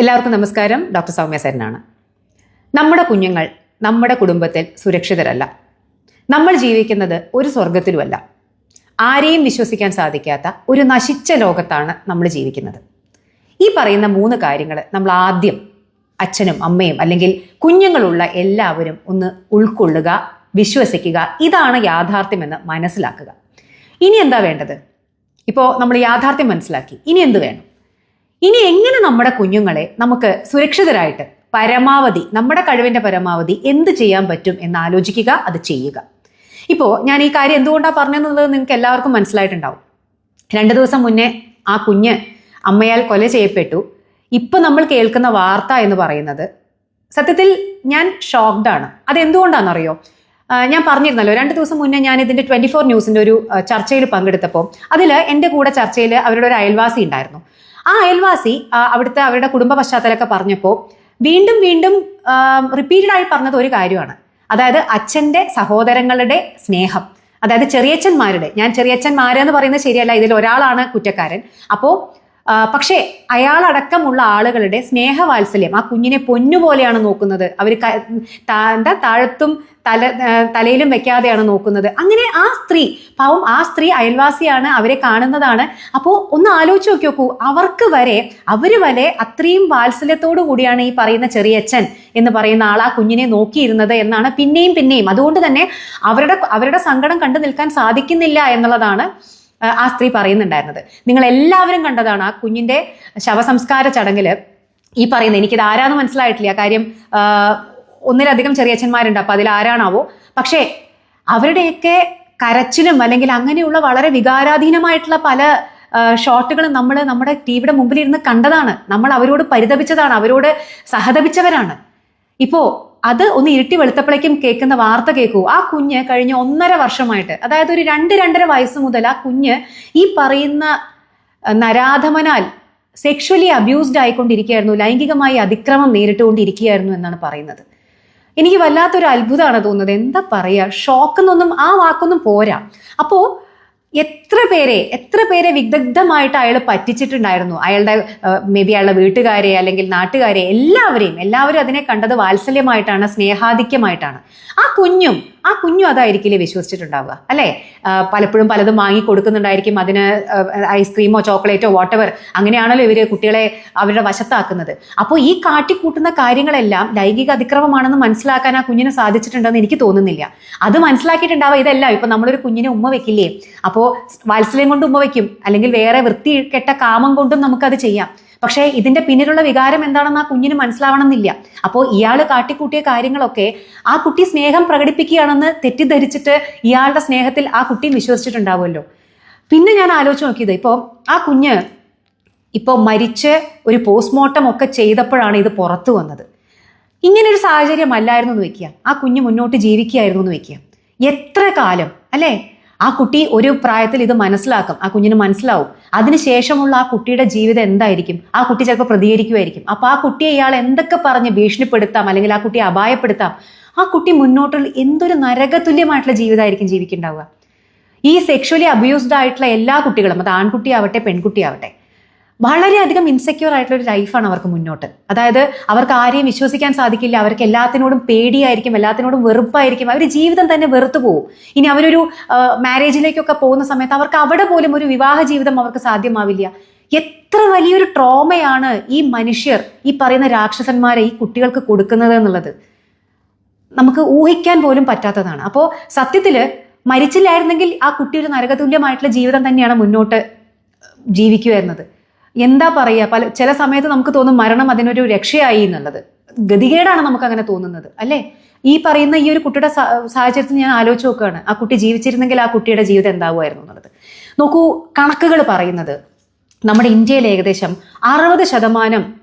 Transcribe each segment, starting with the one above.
എല്ലാവർക്കും നമസ്കാരം. ഡോക്ടർ സൗമ്യ സരനാണ്. നമ്മുടെ കുഞ്ഞുങ്ങൾ നമ്മുടെ കുടുംബത്തിൽ സുരക്ഷിതരല്ല. നമ്മൾ ജീവിക്കുന്നത് ഒരു സ്വർഗത്തിലുമല്ല. ആരെയും വിശ്വസിക്കാൻ സാധിക്കാത്ത ഒരു നശിച്ച ലോകത്താണ് നമ്മൾ ജീവിക്കുന്നത്. ഈ പറയുന്ന 3 കാര്യങ്ങൾ നമ്മൾ ആദ്യം അച്ഛനും അമ്മയും അല്ലെങ്കിൽ കുഞ്ഞുങ്ങളുള്ള എല്ലാവരും ഒന്ന് ഉൾക്കൊള്ളുക, വിശ്വസിക്കുക. ഇതാണ് യാഥാർത്ഥ്യമെന്ന് മനസ്സിലാക്കുക. ഇനി എന്താ വേണ്ടത്? ഇപ്പോൾ നമ്മൾ യാഥാർത്ഥ്യം മനസ്സിലാക്കി, ഇനി എന്ത് വേണം? ഇനി എങ്ങനെ നമ്മുടെ കുഞ്ഞുങ്ങളെ നമുക്ക് സുരക്ഷിതരായിട്ട് പരമാവധി നമ്മുടെ കഴിവിൻ്റെ പരമാവധി എന്ത് ചെയ്യാൻ പറ്റും എന്ന് ആലോചിക്കുക, അത് ചെയ്യുക. ഇപ്പോൾ ഞാൻ ഈ കാര്യം എന്തുകൊണ്ടാണ് പറഞ്ഞതെന്നുള്ളത് നിങ്ങൾക്ക് എല്ലാവർക്കും മനസ്സിലായിട്ടുണ്ടാവും. 2 ദിവസം മുന്നേ ആ കുഞ്ഞ് അമ്മയാൽ കൊല ചെയ്യപ്പെട്ടു. ഇപ്പം നമ്മൾ കേൾക്കുന്ന വാർത്ത എന്ന് പറയുന്നത് സത്യത്തിൽ ഞാൻ ഷോക്ക്ഡ് ആണ്. അതെന്തുകൊണ്ടാണെന്നറിയോ? ഞാൻ പറഞ്ഞിരുന്നല്ലോ, 2 ദിവസം മുന്നേ ഞാൻ ഇതിൻ്റെ 24 ന്യൂസിൻ്റെ ഒരു ചർച്ചയിൽ പങ്കെടുത്തപ്പോൾ അതിൽ എൻ്റെ കൂടെ ചർച്ചയിൽ അവരുടെ ഒരു അയൽവാസി ഉണ്ടായിരുന്നു. ആ അയൽവാസി അവരുടെ കുടുംബ പശ്ചാത്തലമൊക്കെ പറഞ്ഞപ്പോൾ വീണ്ടും റിപ്പീറ്റഡ് ആയി പറഞ്ഞത് ഒരു കാര്യമാണ്. അതായത് അച്ഛൻ്റെ സഹോദരങ്ങളുടെ സ്നേഹം, അതായത് ചെറിയച്ഛന്മാരുടെ, ഞാൻ ചെറിയച്ഛന്മാരെന്ന് പറയുന്നത് ശരിയല്ല, ഇതിൽ ഒരാളാണ് കുറ്റക്കാരൻ. അപ്പോൾ പക്ഷേ അയാളടക്കമുള്ള ആളുകളുടെ സ്നേഹവാത്സല്യം, ആ കുഞ്ഞിനെ പൊന്നുപോലെയാണ് നോക്കുന്നത്. അവർ താഴത്തും തലയിലും വെക്കാതെയാണ് നോക്കുന്നത്. അങ്ങനെ ആ സ്ത്രീ, പാവം ആ സ്ത്രീ അയൽവാസിയാണ്, അവരെ കാണുന്നതാണ്. അപ്പോൾ ഒന്ന് ആലോചിച്ച് നോക്കൂ, അവര് വരെ അത്രയും വാത്സല്യത്തോടു കൂടിയാണ് ഈ പറയുന്ന ചെറിയച്ഛൻ എന്ന് പറയുന്ന ആൾ ആ കുഞ്ഞിനെ നോക്കിയിരുന്നത് എന്നാണ് പിന്നെയും. അതുകൊണ്ട് തന്നെ അവരുടെ സങ്കടം കണ്ടു നിൽക്കാൻ സാധിക്കുന്നില്ല എന്നുള്ളതാണ് ആ സ്ത്രീ പറയുന്നുണ്ടായിരുന്നത്. നിങ്ങൾ എല്ലാവരും കണ്ടതാണ് ആ കുഞ്ഞിന്റെ ശവസംസ്കാര ചടങ്ങില് ഈ പറയുന്നത്. എനിക്കിത് ആരാന്ന് മനസ്സിലായിട്ടില്ല, കാര്യം 1-ലധികം ചെറിയച്ഛന്മാരുണ്ട്, അപ്പൊ അതിൽ ആരാണാവോ. പക്ഷേ അവരുടെയൊക്കെ കരച്ചിലും അല്ലെങ്കിൽ അങ്ങനെയുള്ള വളരെ വികാരാധീനമായിട്ടുള്ള പല ഷോട്ടുകളും നമ്മൾ നമ്മുടെ ടിവിയുടെ മുമ്പിലിരുന്ന് കണ്ടതാണ്. നമ്മൾ അവരോട് പരിതപിച്ചതാണ്, അവരോട് സഹതപിച്ചവരാണ്. ഇപ്പോ അത് ഒന്ന് ഇരുട്ടി വെളുത്തപ്പോഴേക്കും കേൾക്കുന്ന വാർത്ത കേൾക്കൂ. ആ കുഞ്ഞ് കഴിഞ്ഞ 1.5 വർഷമായിട്ട്, അതായത് ഒരു 2-2.5 വയസ്സ് മുതൽ ആ കുഞ്ഞ് ഈ പറയുന്ന നരാധമനാൽ സെക്ഷുവലി അബ്യൂസ്ഡ് ആയിക്കൊണ്ടിരിക്കുകയായിരുന്നു, ലൈംഗികമായി അതിക്രമം നേരിട്ടുകൊണ്ടിരിക്കുകയായിരുന്നു എന്നാണ് പറയുന്നത്. എനിക്ക് വല്ലാത്തൊരു അത്ഭുതമാണ് തോന്നുന്നത്. എന്താ പറയുക, ഷോക്കെന്നൊന്നും ആ വാക്കൊന്നും പോരാ. അപ്പോൾ എത്ര പേരെ വിദഗ്ധമായിട്ട് അയാൾ പറ്റിച്ചിട്ടുണ്ടായിരുന്നു. അയാളുടെ അയാളുടെ വീട്ടുകാരെ അല്ലെങ്കിൽ നാട്ടുകാരെ എല്ലാവരും അതിനെ കണ്ടത് വാത്സല്യമായിട്ടാണ്, സ്നേഹാധിക്യമായിട്ടാണ്. ആ കുഞ്ഞും അതായിരിക്കില്ലേ വിശ്വസിച്ചിട്ടുണ്ടാവുക, അല്ലേ? പലപ്പോഴും പലതും വാങ്ങി കൊടുക്കുന്നുണ്ടായിരിക്കും, അതിന് ഐസ്ക്രീമോ ചോക്ലേറ്റോ വാട്ടെവർ, അങ്ങനെയാണല്ലോ ഇവര് കുട്ടികളെ അവരുടെ വശത്താക്കുന്നത്. അപ്പോൾ ഈ കാട്ടിക്കൂട്ടുന്ന കാര്യങ്ങളെല്ലാം ലൈംഗിക അതിക്രമമാണെന്ന് മനസ്സിലാക്കാൻ ആ കുഞ്ഞിന് സാധിച്ചിട്ടുണ്ടെന്ന് എനിക്ക് തോന്നുന്നില്ല. അത് മനസ്സിലാക്കിയിട്ടുണ്ടാവുക ഇതെല്ലാം. ഇപ്പൊ നമ്മളൊരു കുഞ്ഞിനെ ഉമ്മ വെക്കില്ലേ, അപ്പോൾ വാത്സല്യം കൊണ്ട് ഉമ്മ വയ്ക്കും, അല്ലെങ്കിൽ വേറെ വൃത്തി കെട്ട കാമം കൊണ്ടും നമുക്കത് ചെയ്യാം. പക്ഷേ ഇതിന്റെ പിന്നിലുള്ള വികാരം എന്താണെന്ന് ആ കുഞ്ഞിന് മനസ്സിലാവണമെന്നില്ല. അപ്പോൾ ഇയാൾ കാട്ടിക്കൂട്ടിയ കാര്യങ്ങളൊക്കെ ആ കുട്ടി സ്നേഹം പ്രകടിപ്പിക്കുകയാണെന്ന് തെറ്റിദ്ധരിച്ചിട്ട് ഇയാളുടെ സ്നേഹത്തിൽ ആ കുട്ടി വിശ്വസിച്ചിട്ടുണ്ടാവുമല്ലോ. പിന്നെ ഞാൻ ആലോചിച്ച് നോക്കിയത്, ഇപ്പോൾ ആ കുഞ്ഞ് ഇപ്പോൾ മരിച്ച് ഒരു പോസ്റ്റ്മോർട്ടം ഒക്കെ ചെയ്തപ്പോഴാണ് ഇത് പുറത്തു വന്നത്. ഇങ്ങനൊരു സാഹചര്യം അല്ലായിരുന്നു എന്ന് വെക്കുക, ആ കുഞ്ഞ് മുന്നോട്ട് ജീവിക്കുകയായിരുന്നു എന്ന് വെക്കുക. എത്ര കാലം, അല്ലേ? ആ കുട്ടി ഒരു പ്രായത്തിൽ ഇത് മനസ്സിലാക്കും, ആ കുഞ്ഞിന് മനസ്സിലാവും. അതിനുശേഷമുള്ള ആ കുട്ടിയുടെ ജീവിതം എന്തായിരിക്കും? ആ കുട്ടി ചിലപ്പോൾ പ്രതികരിക്കുമായിരിക്കും. അപ്പൊ ആ കുട്ടിയെ ഇയാൾ എന്തൊക്കെ പറഞ്ഞ് ഭീഷണിപ്പെടുത്താം, അല്ലെങ്കിൽ ആ കുട്ടിയെ അപായപ്പെടുത്താം. ആ കുട്ടി മുന്നോട്ടുള്ള എന്തൊരു നരകതുല്യമായിട്ടുള്ള ജീവിതമായിരിക്കും ജീവിക്കുന്നുണ്ടാവുക. ഈ സെക്ഷുവലി അബ്യൂസ്ഡ് ആയിട്ടുള്ള എല്ലാ കുട്ടികളും, അത് ആൺകുട്ടിയാവട്ടെ പെൺകുട്ടിയാവട്ടെ, വളരെയധികം ഇൻസെക്യൂർ ആയിട്ടുള്ള ഒരു ലൈഫാണ് അവർക്ക് മുന്നോട്ട്. അതായത് അവർക്ക് ആരെയും വിശ്വസിക്കാൻ സാധിക്കില്ല, അവർക്ക് എല്ലാത്തിനോടും പേടിയായിരിക്കും, എല്ലാത്തിനോടും വെറുപ്പായിരിക്കും, അവർ ജീവിതം തന്നെ വെറുത്തു പോകും. ഇനി അവരൊരു മാരേജിലേക്കൊക്കെ പോകുന്ന സമയത്ത് അവർക്ക് അവിടെ പോലും ഒരു വിവാഹ ജീവിതം അവർക്ക് സാധ്യമാവില്ല. എത്ര വലിയൊരു ട്രോമയാണ് ഈ മനുഷ്യർ, ഈ പറയുന്ന രാക്ഷസന്മാരെ ഈ കുട്ടികൾക്ക് കൊടുക്കുന്നത് എന്നുള്ളത് നമുക്ക് ഊഹിക്കാൻ പോലും പറ്റാത്തതാണ്. അപ്പോൾ സത്യത്തില് മരിച്ചില്ലായിരുന്നെങ്കിൽ ആ കുട്ടി ഒരു നരകതുല്യമായിട്ടുള്ള ജീവിതം തന്നെയാണ് മുന്നോട്ട് ജീവിക്കുമായിരുന്നത്. എന്താ പറയുക, ചില സമയത്ത് നമുക്ക് തോന്നും മരണം അതിനൊരു രക്ഷയായി എന്നുള്ളത്. ഗതികേടാണ് നമുക്ക് അങ്ങനെ തോന്നുന്നത്, അല്ലേ? ഈ പറയുന്ന ഈ ഒരു കുട്ടിയുടെ സാഹചര്യത്തിൽ ഞാൻ ആലോചിച്ച് നോക്കുകയാണ്, ആ കുട്ടി ജീവിച്ചിരുന്നെങ്കിൽ ആ കുട്ടിയുടെ ജീവിതം എന്താവുമായിരുന്നു എന്നുള്ളത്. നോക്കൂ, കണക്കുകൾ പറയുന്നത് നമ്മുടെ ഇന്ത്യയിൽ ഏകദേശം 60%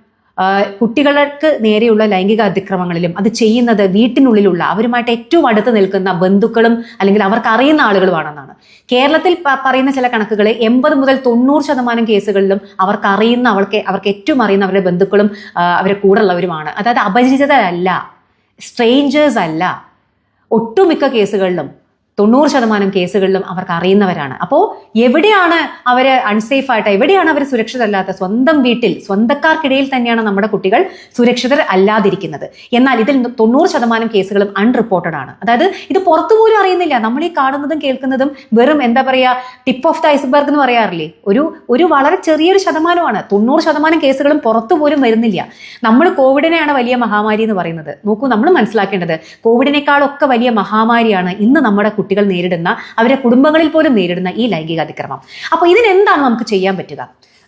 കുട്ടികൾക്ക് നേരെയുള്ള ലൈംഗിക അതിക്രമങ്ങളിലും അത് ചെയ്യുന്നത് വീട്ടിനുള്ളിലുള്ള അവരുമായിട്ട് ഏറ്റവും അടുത്ത് നിൽക്കുന്ന ബന്ധുക്കളും അല്ലെങ്കിൽ അവർക്ക് അറിയുന്ന ആളുകളുമാണെന്നാണ്. കേരളത്തിൽ പറയുന്ന ചില കണക്കുകൾ 80 മുതൽ 90% കേസുകളിലും അവർക്ക് ഏറ്റവും അറിയുന്ന അവരുടെ ബന്ധുക്കളും അവരുടെ കൂടെ ഉള്ളവരുമാണ്. അതായത് അപരിചിതരല്ല, സ്ട്രേഞ്ചേഴ്സ് അല്ല. ഒട്ടുമിക്ക കേസുകളിലും 90% കേസുകളിലും അവർക്ക് അറിയുന്നവരാണ്. അപ്പോൾ എവിടെയാണ് അവർ അൺസേഫ് ആയിട്ട്, എവിടെയാണ് അവർ സുരക്ഷിതരല്ലാത്ത? സ്വന്തം വീട്ടിൽ, സ്വന്തക്കാർക്കിടയിൽ തന്നെയാണ് നമ്മുടെ കുട്ടികൾ സുരക്ഷിതർ അല്ലാതിരിക്കുന്നത്. എന്നാൽ ഇതിൽ 90% കേസുകളും അൺറിപ്പോർട്ടഡ് ആണ്. അതായത് ഇത് പുറത്തു പോലും അറിയുന്നില്ല. നമ്മൾ ഈ കാണുന്നതും കേൾക്കുന്നതും വെറും എന്താ പറയുക, ടിപ്പ് ഓഫ് ദ ഐസ്ബർഗ് എന്ന് പറയാറില്ലേ, ഒരു വളരെ ചെറിയൊരു ശതമാനമാണ്. 90% കേസുകളും പുറത്തു പോലും വരുന്നില്ല. നമ്മൾ കോവിഡിനെയാണ് വലിയ മഹാമാരി എന്ന് പറയുന്നത്. നോക്കൂ, നമ്മൾ മനസ്സിലാക്കേണ്ടത് കോവിഡിനേക്കാളൊക്കെ വലിയ മഹാമാരിയാണ് ഇന്ന് നമ്മുടെ കുട്ടികൾ നേരിടുന്ന, അവരുടെ കുടുംബങ്ങളിൽ പോലും നേരിടുന്ന ഈ ലൈംഗിക അതിക്രമം. അപ്പോൾ ഇതിനെന്താണ് നമുക്ക് ചെയ്യാൻ പറ്റുക?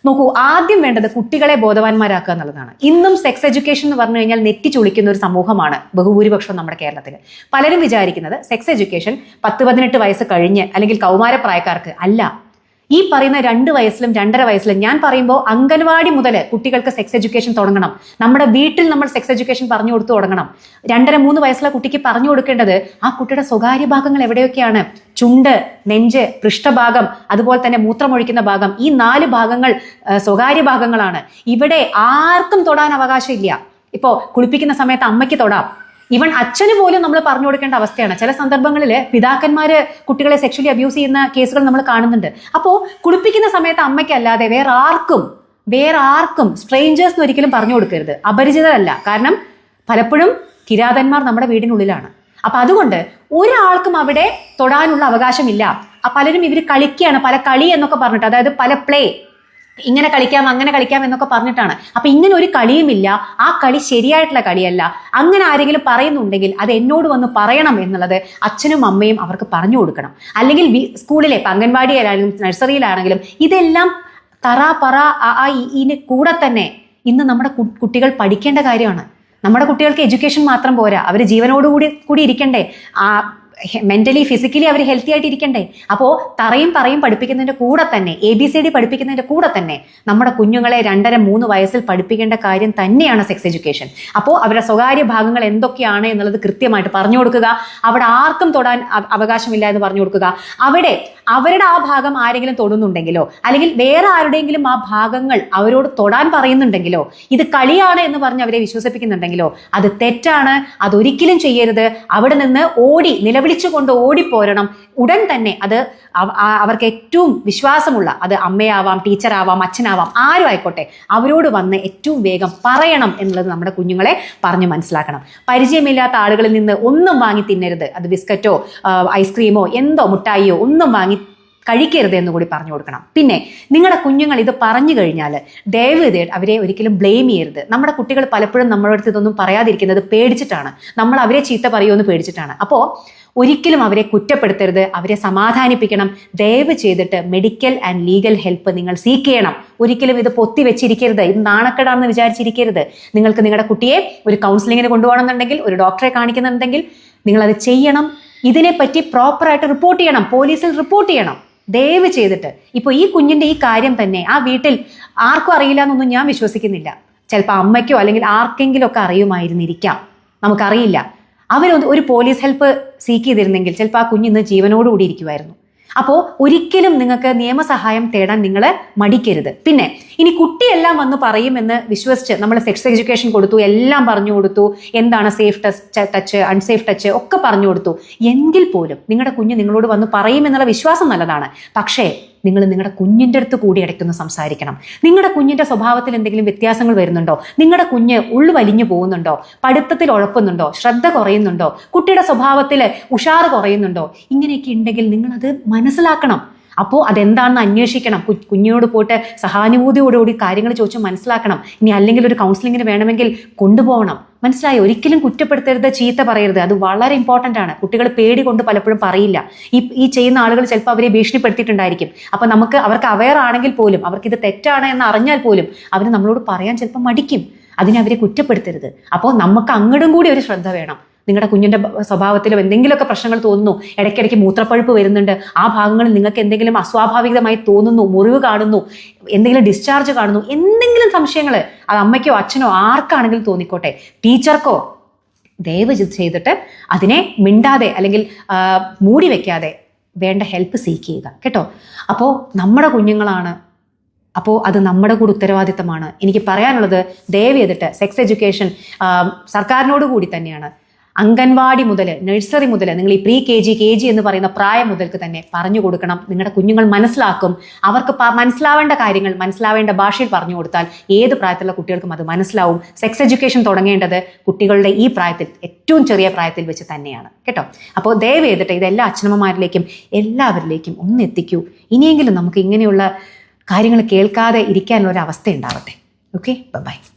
നോക്കൂ, ആദ്യം വേണ്ടത് കുട്ടികളെ ബോധവാന്മാരാക്കുക എന്നുള്ളതാണ്. ഇന്നും സെക്സ് എഡ്യൂക്കേഷൻ എന്ന് പറഞ്ഞു കഴിഞ്ഞാൽ നെറ്റി ചുളിക്കുന്ന ഒരു സമൂഹമാണ് ബഹുഭൂരിപക്ഷം നമ്മുടെ കേരളത്തിൽ. പലരും വിചാരിക്കുന്നത് സെക്സ് എഡ്യൂക്കേഷൻ 10-18 വയസ്സ് കഴിഞ്ഞ് അല്ലെങ്കിൽ കൗമാരപ്രായക്കാർക്ക് അല്ല. ഈ പറയുന്ന 2 വയസ്സിലും 2.5 വയസ്സിലും, ഞാൻ പറയുമ്പോൾ അംഗൻവാടി മുതൽ കുട്ടികൾക്ക് സെക്സ് എഡ്യൂക്കേഷൻ തുടങ്ങണം. നമ്മുടെ വീട്ടിൽ നമ്മൾ സെക്സ് എഡ്യൂക്കേഷൻ പറഞ്ഞു കൊടുത്തു തുടങ്ങണം. 2.5-3 വയസ്സുള്ള കുട്ടിക്ക് പറഞ്ഞു കൊടുക്കേണ്ടത് ആ കുട്ടിയുടെ സ്വകാര്യ ഭാഗങ്ങൾ എവിടെയൊക്കെയാണ്. ചുണ്ട്, നെഞ്ച്, പൃഷ്ഠഭാഗം, അതുപോലെ തന്നെ മൂത്രമൊഴിക്കുന്ന ഭാഗം, ഈ 4 ഭാഗങ്ങൾ സ്വകാര്യ ഭാഗങ്ങളാണ്. ഇവിടെ ആർക്കും തൊടാൻ അവകാശമില്ല. ഇപ്പോൾ കുളിപ്പിക്കുന്ന സമയത്ത് അമ്മയ്ക്ക് തൊടാം, ഈവൻ അച്ഛന് പോലും നമ്മൾ പറഞ്ഞു കൊടുക്കേണ്ട അവസ്ഥയാണ്. ചില സന്ദർഭങ്ങളിൽ പിതാക്കന്മാര് കുട്ടികളെ സെക്ഷലി അബ്യൂസ് ചെയ്യുന്ന കേസുകൾ നമ്മൾ കാണുന്നുണ്ട്. അപ്പോൾ കുളിപ്പിക്കുന്ന സമയത്ത് അമ്മയ്ക്കല്ലാതെ വേറെ ആർക്കും സ്ട്രേഞ്ചേഴ്സിന് ഒരിക്കലും പറഞ്ഞു കൊടുക്കരുത്. അപരിചിതരല്ല. കാരണം പലപ്പോഴും കിരാതന്മാർ നമ്മുടെ വീടിനുള്ളിലാണ്. അപ്പൊ അതുകൊണ്ട് ഒരാൾക്കും അവിടെ തൊടാനുള്ള അവകാശമില്ല. പലരും ഇവർ കളിക്കുകയാണ്, പല കളി എന്നൊക്കെ പറഞ്ഞിട്ട്, അതായത് പല പ്ലേ, ഇങ്ങനെ കളിക്കാം അങ്ങനെ കളിക്കാം എന്നൊക്കെ പറഞ്ഞിട്ടാണ്. അപ്പൊ ഇങ്ങനെ ഒരു കളിയുമില്ല. ആ കളി ശരിയായിട്ടുള്ള കളിയല്ല. അങ്ങനെ ആരെങ്കിലും പറയുന്നുണ്ടെങ്കിൽ അത് എന്നോട് വന്ന് പറയണം എന്നുള്ളത് അച്ഛനും അമ്മയും അവർക്ക് പറഞ്ഞു കൊടുക്കണം. അല്ലെങ്കിൽ സ്കൂളിലെ അംഗൻവാടിയിലാണെങ്കിലും നഴ്സറിയിലാണെങ്കിലും ഇതെല്ലാം പറ ഇതിന് കൂടെ തന്നെ ഇന്ന് നമ്മുടെ കുട്ടികൾ പഠിക്കേണ്ട കാര്യമാണ്. നമ്മുടെ കുട്ടികൾക്ക് എഡ്യൂക്കേഷൻ മാത്രം പോരാ, അവർ ജീവനോടുകൂടി ഇരിക്കണ്ടേ, മെന്റലി ഫിസിക്കലി അവർ ഹെൽത്തി ആയിട്ട് ഇരിക്കണ്ടേ. അപ്പോൾ പറയും പഠിപ്പിക്കുന്നതിന്റെ കൂടെ തന്നെ, ABCD പഠിപ്പിക്കുന്നതിന്റെ കൂടെ തന്നെ നമ്മുടെ കുഞ്ഞുങ്ങളെ 2.5-3 വയസ്സിൽ പഠിപ്പിക്കേണ്ട കാര്യം തന്നെയാണ് സെക്സ് എഡ്യൂക്കേഷൻ. അപ്പോൾ അവരുടെ സ്വകാര്യ ഭാഗങ്ങൾ എന്തൊക്കെയാണ് എന്നുള്ളത് കൃത്യമായിട്ട് പറഞ്ഞു കൊടുക്കുക. അവിടെ ആർക്കും തൊടാൻ അവകാശമില്ല എന്ന് പറഞ്ഞു കൊടുക്കുക. അവിടെ അവരുടെ ആ ഭാഗം ആരെങ്കിലും തൊടുന്നുണ്ടെങ്കിലോ അല്ലെങ്കിൽ വേറെ ആരുടെയെങ്കിലും ആ ഭാഗങ്ങൾ അവരോട് തൊടാൻ പറയുന്നുണ്ടെങ്കിലോ, ഇത് കളിയാണ് എന്ന് പറഞ്ഞ് അവരെ വിശ്വസിപ്പിക്കുന്നുണ്ടെങ്കിലോ, അത് തെറ്റാണ്. അതൊരിക്കലും ചെയ്യരുത്. അവിടെ നിന്ന് നിലവിളിച്ചുകൊണ്ട് ഓടിപ്പോരണം. ഉടൻ തന്നെ അത് അവർക്ക് ഏറ്റവും വിശ്വാസമുള്ള, അത് അമ്മയാവാം, ടീച്ചറാവാം, അച്ഛനാവാം, ആരും ആയിക്കോട്ടെ, അവരോട് വന്ന് ഏറ്റവും വേഗം പറയണം എന്നുള്ളത് നമ്മുടെ കുഞ്ഞുങ്ങളെ പറഞ്ഞു മനസ്സിലാക്കണം. പരിചയമില്ലാത്ത ആളുകളിൽ നിന്ന് ഒന്നും വാങ്ങി തിന്നരുത്. അത് ബിസ്ക്കറ്റോ ഐസ്ക്രീമോ എന്തോ മുട്ടായിയോ ഒന്നും വാങ്ങി കഴിക്കരുത് എന്ന് കൂടി പറഞ്ഞു കൊടുക്കണം. പിന്നെ നിങ്ങളുടെ കുഞ്ഞുങ്ങൾ ഇത് പറഞ്ഞു കഴിഞ്ഞാൽ ദയവ് അവരെ ഒരിക്കലും ബ്ലെയിം ചെയ്യരുത്. നമ്മുടെ കുട്ടികൾ പലപ്പോഴും നമ്മുടെ അടുത്ത് ഇതൊന്നും പറയാതിരിക്കുന്നത് പേടിച്ചിട്ടാണ്. നമ്മൾ അവരെ ചീത്ത പറയുമെന്ന് പേടിച്ചിട്ടാണ്. അപ്പോൾ ഒരിക്കലും അവരെ കുറ്റപ്പെടുത്തരുത്, അവരെ സമാധാനിപ്പിക്കണം. ദയവ് ചെയ്തിട്ട് മെഡിക്കൽ ആൻഡ് ലീഗൽ ഹെൽപ്പ് നിങ്ങൾ സീക്ക് ചെയ്യണം. ഒരിക്കലും ഇത് പൊത്തി വെച്ചിരിക്കരുത്, ഇത് നാണക്കേടാണെന്ന് വിചാരിച്ചിരിക്കരുത്. നിങ്ങൾക്ക് നിങ്ങളുടെ കുട്ടിയെ ഒരു കൗൺസിലിങ്ങിന് കൊണ്ടുപോകണമെന്നുണ്ടെങ്കിൽ, ഒരു ഡോക്ടറെ കാണിക്കുന്നുണ്ടെങ്കിൽ നിങ്ങളത് ചെയ്യണം. ഇതിനെപ്പറ്റി പ്രോപ്പറായിട്ട് റിപ്പോർട്ട് ചെയ്യണം, പോലീസിൽ റിപ്പോർട്ട് ചെയ്യണം ദയവ് ചെയ്തിട്ട്. ഇപ്പോൾ ഈ കുഞ്ഞിന്റെ ഈ കാര്യം തന്നെ ആ വീട്ടിൽ ആർക്കും അറിയില്ല എന്നൊന്നും ഞാൻ വിശ്വസിക്കുന്നില്ല. ചിലപ്പോൾ അമ്മയ്ക്കോ അല്ലെങ്കിൽ ആർക്കെങ്കിലും ഒക്കെ അറിയുമായിരുന്നിരിക്കാം, നമുക്കറിയില്ല. ഒരു പോലീസ് ഹെൽപ്പ് സീക്ക് ചെയ്തിരുന്നെങ്കിൽ ചിലപ്പോൾ ആ കുഞ്ഞിന്ന് ജീവനോടുകൂടി ഇരിക്കുമായിരുന്നു. അപ്പോൾ ഒരിക്കലും നിങ്ങൾക്ക് നിയമസഹായം തേടാൻ നിങ്ങൾ മടിക്കരുത്. പിന്നെ ഇനി കുട്ടിയെല്ലാം വന്ന് പറയുമെന്ന് വിശ്വസിച്ച് നമ്മൾ സെക്സ് എഡ്യൂക്കേഷൻ കൊടുത്തു, എല്ലാം പറഞ്ഞു കൊടുത്തു, എന്താണ് സേഫ് ടച്ച് അൺസേഫ് ടച്ച് ഒക്കെ പറഞ്ഞു കൊടുത്തു, എങ്കിൽ പോലും നിങ്ങളുടെ കുഞ്ഞ് നിങ്ങളോട് വന്ന് പറയുമെന്നുള്ള വിശ്വാസം നല്ലതാണ്. പക്ഷേ നിങ്ങൾ നിങ്ങളുടെ കുഞ്ഞിൻ്റെ അടുത്ത് കൂടി ഇടയ്ക്കൊന്ന് സംസാരിക്കണം. നിങ്ങളുടെ കുഞ്ഞിൻ്റെ സ്വഭാവത്തിൽ എന്തെങ്കിലും വ്യത്യാസങ്ങൾ വരുന്നുണ്ടോ? നിങ്ങളുടെ കുഞ്ഞ് ഉള്ളു വലിഞ്ഞു പോകുന്നുണ്ടോ? പഠിത്തത്തിൽ ഉഴപ്പുന്നുണ്ടോ? ശ്രദ്ധ കുറയുന്നുണ്ടോ? കുട്ടിയുടെ സ്വഭാവത്തിൽ ഉഷാറ് കുറയുന്നുണ്ടോ? ഇങ്ങനെയൊക്കെ ഉണ്ടെങ്കിൽ നിങ്ങളത് മനസ്സിലാക്കണം. അപ്പോൾ അതെന്താണെന്ന് അന്വേഷിക്കണം. കുഞ്ഞിനോട് പോയിട്ട് സഹാനുഭൂതിയോടുകൂടി കാര്യങ്ങൾ ചോദിച്ച് മനസ്സിലാക്കണം. ഇനി അല്ലെങ്കിൽ ഒരു കൗൺസിലിങ്ങിന് വേണമെങ്കിൽ കൊണ്ടുപോകണം. മനസ്സിലായി? ഒരിക്കലും കുറ്റപ്പെടുത്തരുത്, ചീത്ത പറയരുത്. അത് വളരെ ഇമ്പോർട്ടൻ്റ് ആണ്. കുട്ടികൾ പേടി കൊണ്ട് പലപ്പോഴും പറയില്ല. ഈ ചെയ്യുന്ന ആളുകൾ ചിലപ്പോൾ അവരെ ഭീഷണിപ്പെടുത്തിയിട്ടുണ്ടായിരിക്കും. അപ്പം അവർക്ക് അവെയർ ആണെങ്കിൽ പോലും, അവർക്ക് ഇത് തെറ്റാണ് എന്ന് അറിഞ്ഞാൽ പോലും അവർ നമ്മളോട് പറയാൻ ചിലപ്പോൾ മടിക്കും. അതിനെ അവരെ കുറ്റപ്പെടുത്തരുത്. അപ്പോൾ നമുക്ക് അങ്ങോട്ടും കൂടി ഒരു ശ്രദ്ധ വേണം. നിങ്ങളുടെ കുഞ്ഞിൻ്റെ സ്വഭാവത്തിലും എന്തെങ്കിലുമൊക്കെ പ്രശ്നങ്ങൾ തോന്നുന്നു, ഇടയ്ക്കിടയ്ക്ക് മൂത്രപ്പഴുപ്പ് വരുന്നുണ്ട്, ആ ഭാഗങ്ങളിൽ നിങ്ങൾക്ക് എന്തെങ്കിലും അസ്വാഭാവികമായി തോന്നുന്നു, മുറിവ് കാണുന്നു, എന്തെങ്കിലും ഡിസ്ചാർജ് കാണുന്നു, എന്തെങ്കിലും സംശയങ്ങൾ അത് അമ്മയ്ക്കോ അച്ഛനോ ആർക്കാണെങ്കിലും തോന്നിക്കോട്ടെ, ടീച്ചർക്കോ, ദയവ് ചെയ്തിട്ട് അതിനെ മിണ്ടാതെ അല്ലെങ്കിൽ മൂടി വെക്കാതെ വേണ്ട ഹെൽപ്പ് സീക്ക് ചെയ്യുക കേട്ടോ. അപ്പോൾ നമ്മുടെ കുഞ്ഞുങ്ങളാണ്, അപ്പോൾ അത് നമ്മുടെ കൂടി ഉത്തരവാദിത്തമാണ്. എനിക്ക് പറയാനുള്ളത് ദയവ് ചെയ്തിട്ട് സെക്സ് എഡ്യൂക്കേഷൻ സർക്കാരിനോട് കൂടി തന്നെയാണ്. അംഗൻവാടി മുതൽ, നഴ്സറി മുതൽ, നിങ്ങൾ ഈ പ്രീ KG എന്ന് പറയുന്ന പ്രായം മുതൽക്ക് തന്നെ പറഞ്ഞു കൊടുക്കണം. നിങ്ങളുടെ കുഞ്ഞുങ്ങൾ മനസ്സിലാക്കും. അവർക്ക് മനസ്സിലാവേണ്ട കാര്യങ്ങൾ മനസ്സിലാവേണ്ട ഭാഷയിൽ പറഞ്ഞു കൊടുത്താൽ ഏത് പ്രായത്തിലുള്ള കുട്ടികൾക്കും അത് മനസ്സിലാവും. സെക്സ് എഡ്യൂക്കേഷൻ തുടങ്ങേണ്ടത് കുട്ടികളുടെ ഈ പ്രായത്തിൽ, ഏറ്റവും ചെറിയ പ്രായത്തിൽ വെച്ച് തന്നെയാണ് കേട്ടോ. അപ്പോൾ ദയവ് ചെയ്തിട്ട് ഇതെല്ലാ അച്ഛനമ്മമാരിലേക്കും എല്ലാവരിലേക്കും ഒന്ന് എത്തിക്കൂ. ഇനിയെങ്കിലും നമുക്ക് ഇങ്ങനെയുള്ള കാര്യങ്ങൾ കേൾക്കാതെ ഇരിക്കാനുള്ള ഒരു അവസ്ഥ ഉണ്ടാവട്ടെ. Okay, by.